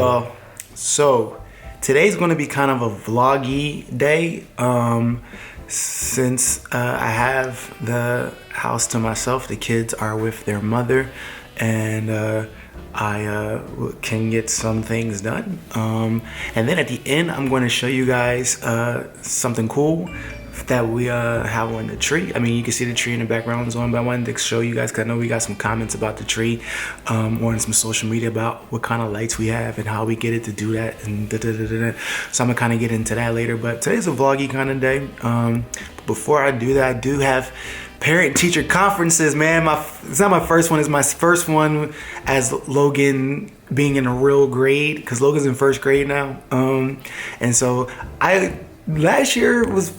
y'all. So today's going to be kind of a vloggy day. Since I have the house to myself, the kids are with their mother, and I can get some things done. And then at the end, I'm going to show you guys something cool that we have on the tree. I mean, you can see the tree in the background zone, but I wanted to show you guys because I know we got some comments about the tree on some social media about what kind of lights we have and how we get it to do that, and so I'm gonna kind of get into that later. But today's a vloggy kind of day. Before I do that, I do have parent-teacher conferences, man. It's not my first one, it's my first one as Logan being in a real grade, because Logan's in first grade now. And so last year was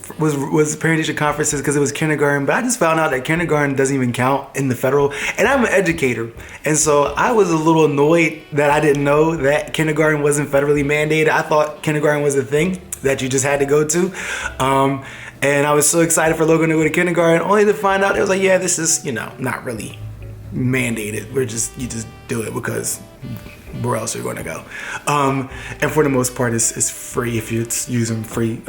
parent-teacher conferences because it was kindergarten, but I just found out that kindergarten doesn't even count in the federal, and I'm an educator, and so I was a little annoyed that I didn't know that kindergarten wasn't federally mandated. I thought kindergarten was a thing that you just had to go to, and I was so excited for Logan to go to kindergarten, only to find out it was like, yeah, this is, not really mandated. You just do it because where else are you going to go? And for the most part, it's free if you're using free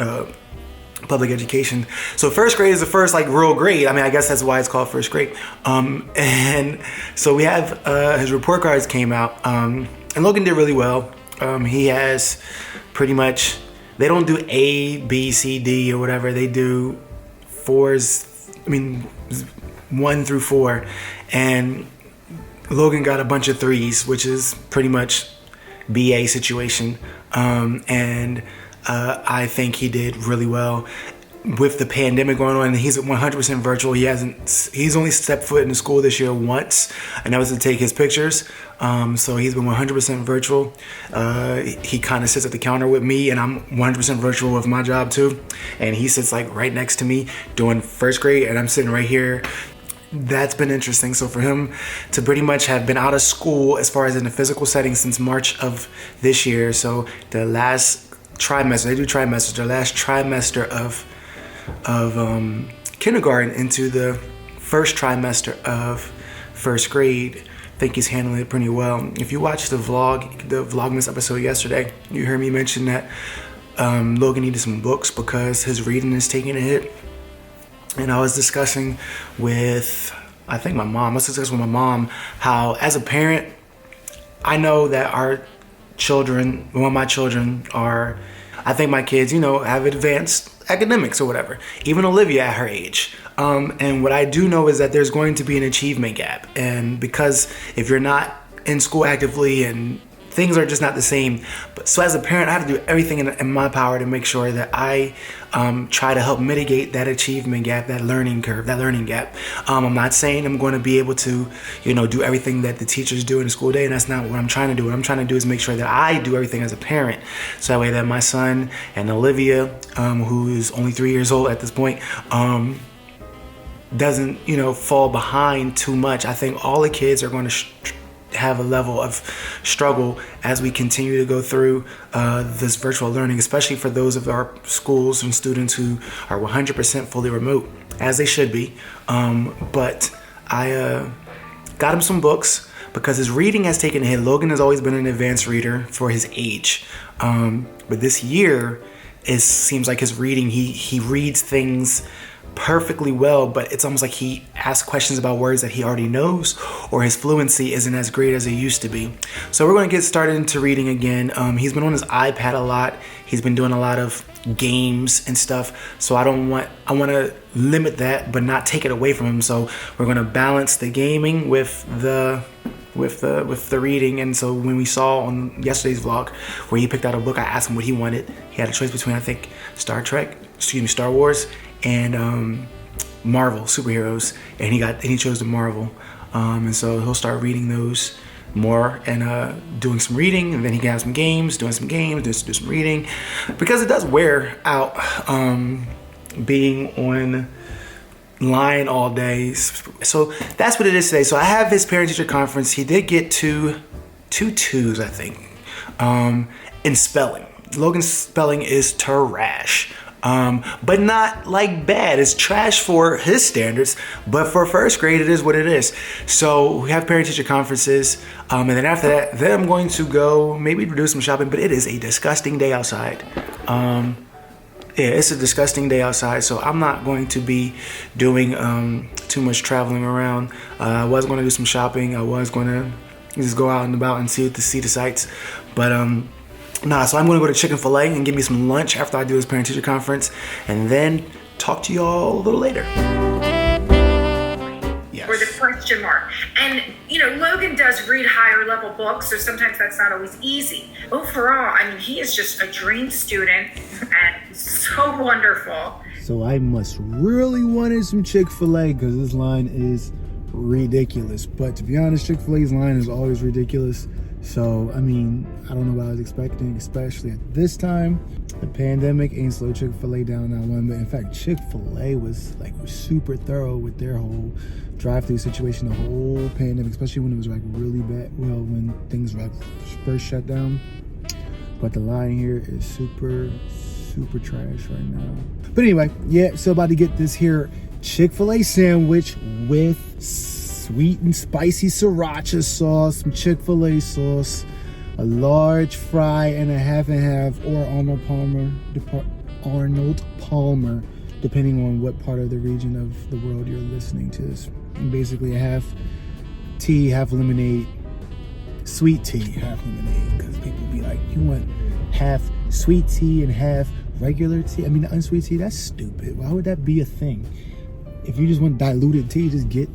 public education. So first grade is the first real grade. I mean, I guess that's why it's called first grade. And so we have his report cards came out, and Logan did really well. He has pretty much, they don't do A, B, C, D or whatever. They do 1 through 4, and Logan got a bunch of 3s, which is pretty much BA situation. And I think he did really well with the pandemic going on. And he's 100% virtual. He's only stepped foot in the school this year once, and that was to take his pictures. So he's been 100% virtual. He kind of sits at the counter with me, and I'm 100% virtual with my job too. And he sits right next to me doing first grade, and I'm sitting right here. That's been interesting. So for him to pretty much have been out of school as far as in the physical setting since March of this year. So the last trimester, they do trimesters, the last trimester of kindergarten into the first trimester of first grade. I think he's handling it pretty well. If you watched the Vlogmas episode yesterday, you heard me mention that Logan needed some books because his reading is taking a hit. And I was discussing with, I think my mom, how as a parent, I know that my children are, I think my kids, have advanced academics or whatever, even Olivia at her age. And what I do know is that there's going to be an achievement gap. And because if you're not in school actively and things are just not the same. So as a parent, I have to do everything in my power to make sure that I try to help mitigate that achievement gap, that learning curve, that learning gap. I'm not saying I'm going to be able to, do everything that the teachers do in the school day, and that's not what I'm trying to do. What I'm trying to do is make sure that I do everything as a parent, so that way that my son and Olivia, who is only 3 years old at this point, doesn't, fall behind too much. I think all the kids are going to have a level of struggle as we continue to go through this virtual learning, especially for those of our schools and students who are 100% fully remote, as they should be. But I got him some books because his reading has taken a hit. Logan has always been an advanced reader for his age, but this year it seems like his reading, he reads things perfectly well, but it's almost like he asks questions about words that he already knows, or his fluency isn't as great as it used to be. So we're going to get started into reading again. He's been on his iPad a lot. He's been doing a lot of games and stuff. So I want to limit that, but not take it away from him. So we're going to balance the gaming with the reading. And so when we saw on yesterday's vlog where he picked out a book, I asked him what he wanted. He had a choice between, I think, Star Wars and Marvel superheroes, and he chose the Marvel, and so he'll start reading those more and doing some reading, and then he can have some games, do some reading, because it does wear out being on line all day. So that's what it is today. So I have his parent-teacher conference. He did get two 2s, I think, in spelling. Logan's spelling is trash. but not like bad. It's trash for his standards, but for first grade, it is what it is. So we have parent-teacher conferences, and then after that, then I'm going to go maybe do some shopping, but it is a disgusting day outside. Yeah, it's a disgusting day outside, so I'm not going to be doing too much traveling around. I was going to do some shopping. I was going to just go out and about and see the sights, but nah. So I'm going to go to Chick-fil-A and get me some lunch after I do this parent-teacher conference, and then talk to y'all a little later. Yes. Or the question mark. And, you know, Logan does read higher level books, so sometimes that's not always easy. Overall, I mean, he is just a dream student and so wonderful. So I must really wanted some Chick-fil-A because this line is ridiculous. But to be honest, Chick-fil-A's line is always ridiculous. So, I mean, I don't know what I was expecting, especially at this time. The pandemic ain't slowed Chick-fil-A down not one, but in fact, Chick-fil-A was super thorough with their whole drive-through situation, the whole pandemic, especially when it was like really bad, well, when things were like first shut down. But the line here is super trash right now. But anyway, yeah, so about to get this here Chick-fil-A sandwich with sweet and spicy sriracha sauce, some Chick-fil-A sauce, a large fry and a half and half, or Arnold Palmer, depending on what part of the region of the world you're listening to this. And basically a half tea, half lemonade, sweet tea, half lemonade, because people be like, you want half sweet tea and half regular tea? I mean, the unsweet tea, that's stupid. Why would that be a thing? If you just want diluted tea, just get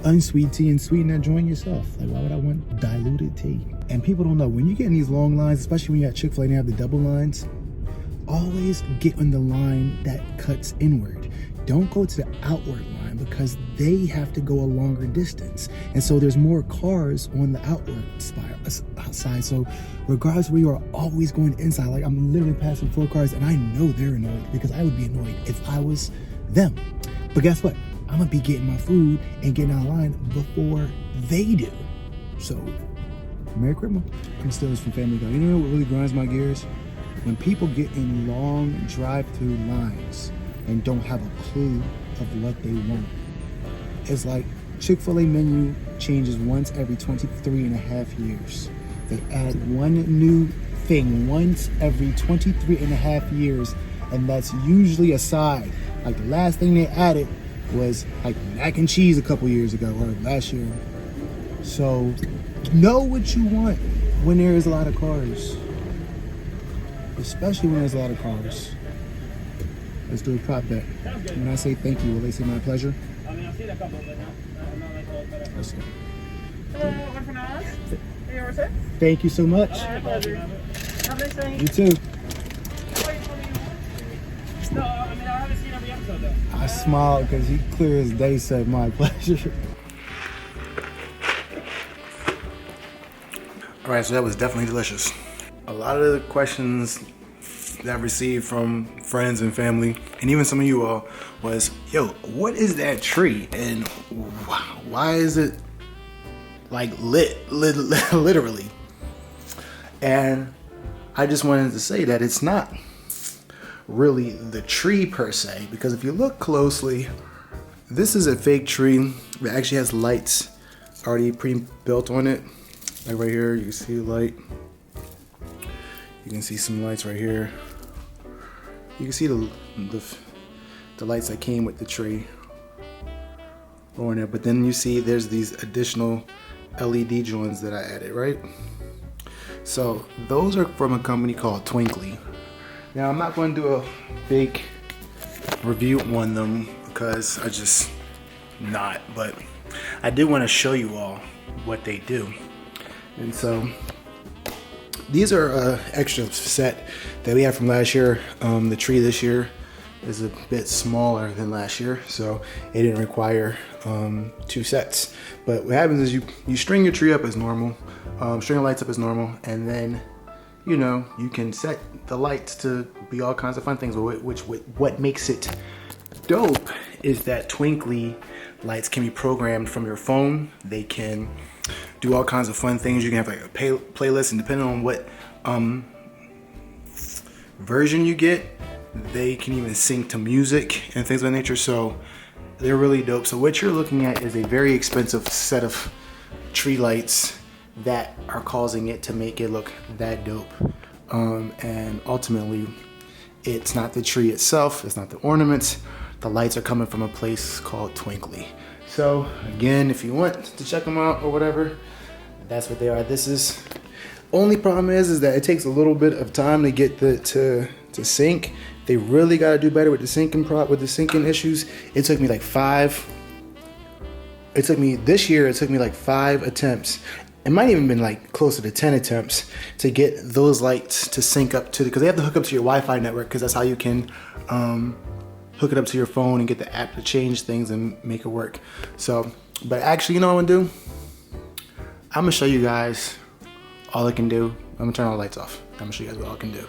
unsweet tea and sweeten that joint yourself. Like, why would I want diluted tea? And people don't know, when you get in these long lines, especially when you're at Chick-fil-A and they have the double lines, always get on the line that cuts inward. Don't go to the outward line because they have to go a longer distance. And so there's more cars on the outward side. So regardless where you are, always going inside. Like, I'm literally passing 4 cars and I know they're annoyed because I would be annoyed if I was them. But guess what? I'm gonna be getting my food and getting out of line before they do. So, Merry Christmas. I'm still this from Family Guy. You know what really grinds my gears? When people get in long drive-through lines and don't have a clue of what they want. It's like Chick-fil-A menu changes once every 23 and a half years. They add one new thing once every 23 and a half years, and that's usually a side. Like the last thing they added was like mac and cheese a couple years ago or last year. So know what you want when there is a lot of cars, especially when there's a lot of cars. Let's do a prop bet. When I say thank you, will they say my pleasure? Let's go. Thank you so much. You too. I smiled because he clear as day said my pleasure. All right, so that was definitely delicious. A lot of the questions that I've received from friends and family, and even some of you all, was, yo, what is that tree? And why is it like lit literally? And I just wanted to say that it's not really the tree per se, because if you look closely, this is a fake tree that actually has lights already pre-built on it. Like right here, you can see the light. You can see some lights right here. You can see the lights that came with the tree on there. But then you see there's these additional LED joints that I added, right? So those are from a company called Twinkly. Now I'm not going to do a big review on them because I just not, but I did want to show you all what they do. And so these are an extra set that we had from last year. The tree this year is a bit smaller than last year, so it didn't require 2 sets. But what happens is you string your tree up as normal, string the lights up as normal, and then you know you can set the lights to be all kinds of fun things. What makes it dope is that Twinkly lights can be programmed from your phone. They can do all kinds of fun things. You can have like a playlist, and depending on what version you get, They can even sync to music and things of that nature. So they're really dope. So what you're looking at is a very expensive set of tree lights that are causing it to make it look that dope. And ultimately, it's not the tree itself, it's not the ornaments. The lights are coming from a place called Twinkly. So again, if you want to check them out or whatever, that's what they are. This is, only problem is that it takes a little bit of time to get to sync. They really got to do better with the syncing issues. It took me like this year it took me like 5 attempts. It might even been like closer to 10 attempts to get those lights to sync up to, because they have to hook up to your Wi-Fi network, because that's how you can hook it up to your phone and get the app to change things and make it work. So, but actually, you know what I'm gonna do? I'm gonna show you guys all it can do. I'm gonna turn all the lights off. I'm gonna show you guys what all it can do.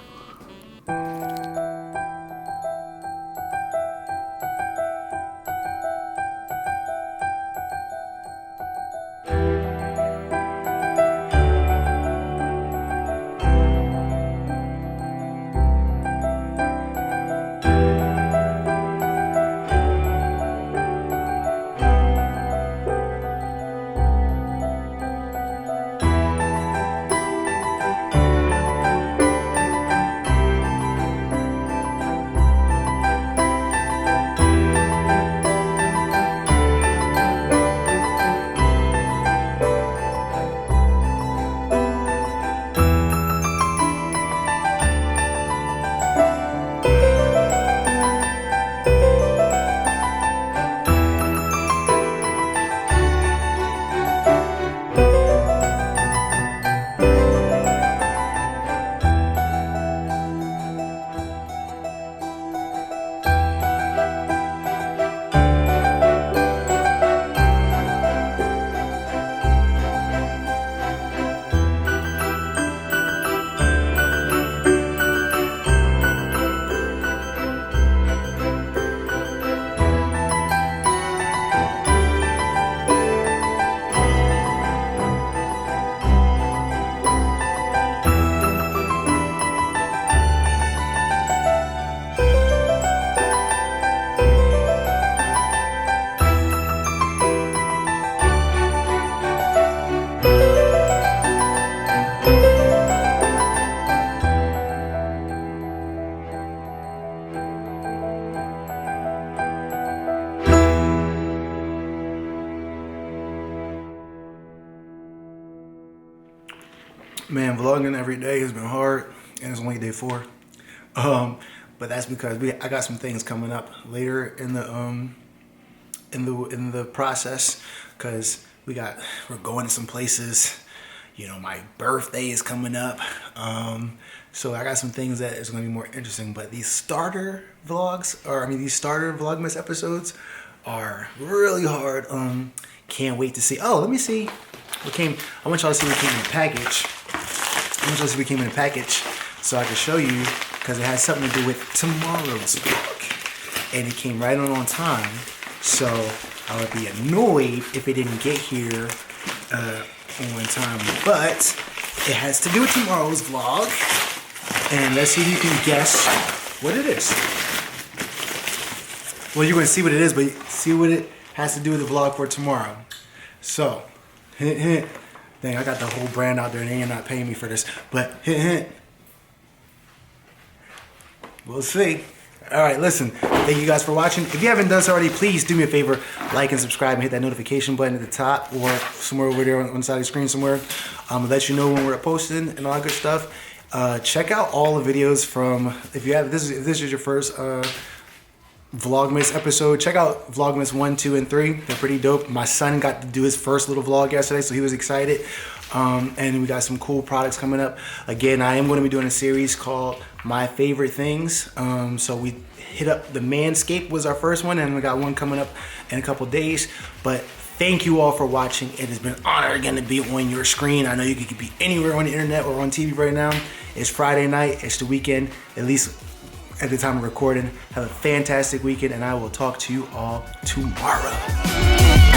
Man, vlogging every day has been hard, and it's only day 4. But that's because I got some things coming up later in the process, because we're going to some places. You know, my birthday is coming up, so I got some things that is going to be more interesting. But these starter Vlogmas episodes are really hard. Can't wait to see. Oh, let me see what came. I want y'all to see what came in the package. So I can show you, because it has something to do with tomorrow's vlog, and it came right on time. So I would be annoyed if it didn't get here on time, but it has to do with tomorrow's vlog, and let's see if you can guess what it is. Well, you're going to see what it is, but see what it has to do with the vlog for tomorrow. So, hint, hint. Dang, I got the whole brand out there and they ain't not paying me for this, but hint, hint. We'll see. All right, listen, thank you guys for watching. If you haven't done so already, please do me a favor, like and subscribe and hit that notification button at the top or somewhere over there on the side of the screen somewhere. Let you know when we're posting and all that good stuff. Check out all the videos from, if this is your first Vlogmas episode, check out Vlogmas 1, 2, and 3. They're pretty dope. My son got to do his first little vlog yesterday, so he was excited. And we got some cool products coming up. Again, I am going to be doing a series called My Favorite Things. So we hit up the Manscaped was our first one, and we got one coming up in a couple days. But thank you all for watching. It has been an honor again to be on your screen. I know you could be anywhere on the internet or on TV right now. It's Friday night. It's the weekend, at least at the time of recording. Have a fantastic weekend, and I will talk to you all tomorrow.